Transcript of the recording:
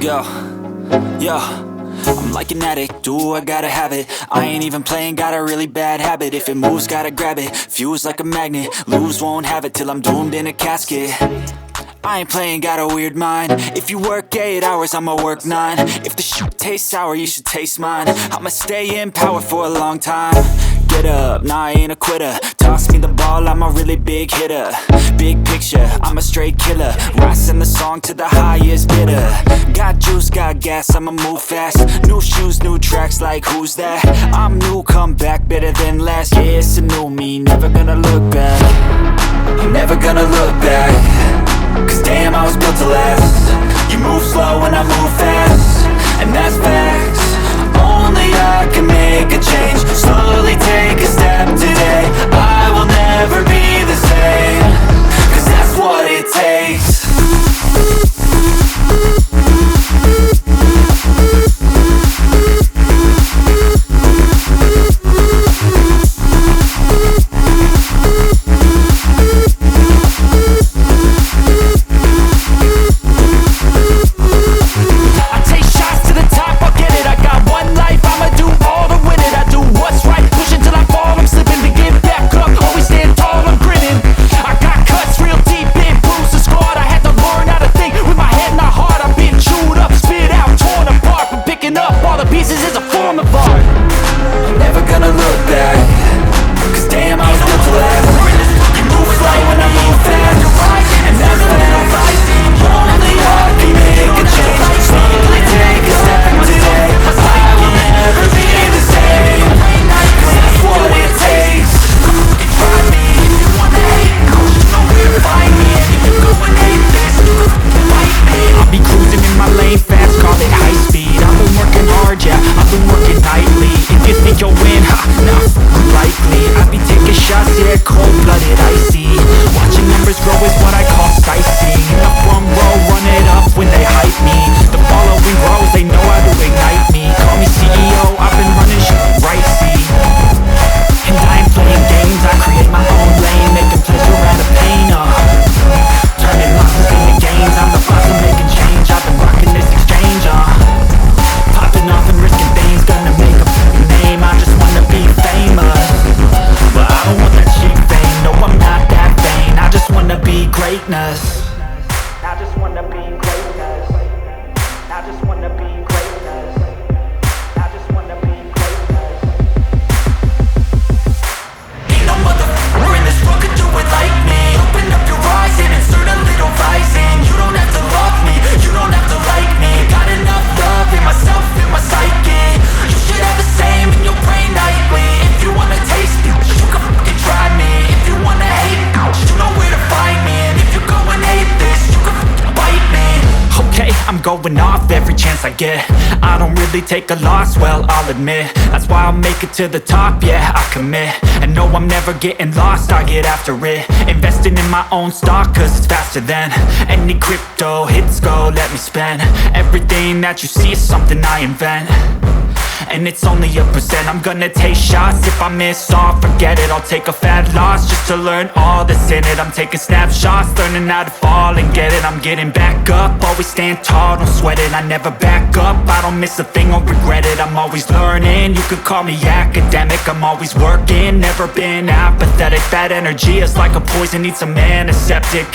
Let's go. Yo, I'm like an addict, do I gotta have it. I ain't even playing, got a really bad habit. If it moves, gotta grab it, fuse like a magnet. Lose, won't have it till I'm doomed in a casket. I ain't playing, got a weird mind. If you work 8 hours, I'ma work 9. If the shit tastes sour, you should taste mine. I'ma stay in power for a long time. Get up, nah, I ain't a quitter. Toss me the ball, I'm a really big hitter. Big picture, I'm a straight killer. Rising the song to the highest bidder. Got juice, got gas, I'ma move fast. New shoes, new tracks, like who's that? I'm new, come back, better than last. Yeah, it's a new me, never gonna look back. I'm never gonna look back. Cause damn, I was built to last. You move slow and I move fast, and that's facts. Only I can make a change. Slowly take a step today. I will never be the same. Cause that's what it takes. I just wanna be greatness. I just wanna be greatness. I just wanna be greatness. Ain't no motherfucker in this world could do it like me. Open up your eyes and insert a little rising. You don't have to love me, you don't have to like me. Got enough love in myself, in my psyche. You should have the same in your brain nightly. If you wanna taste me, you can fucking try me. If you wanna hate me, you know where to find me. And if you go and hate this, you can fucking bite me. Okay, I'm going off every chance I get. I don't really take a loss, well, I'll admit. That's why I'll make it to the top, yeah, I commit. And no, I'm never getting lost, I get after it. Investing in my own stock, cause it's faster than any crypto hits go, let me spend. Everything that you see is something I invent, and it's only a percent. I'm gonna take shots, if I miss all, forget it. I'll take a fat loss just to learn all that's in it. I'm taking snapshots, learning how to fall and get it. I'm getting back up, always stand tall, don't sweat it. I never back up, I don't miss a thing or regret it. I'm always learning, you could call me academic. I'm always working, never been apathetic. That energy is like a poison, needs a antiseptic.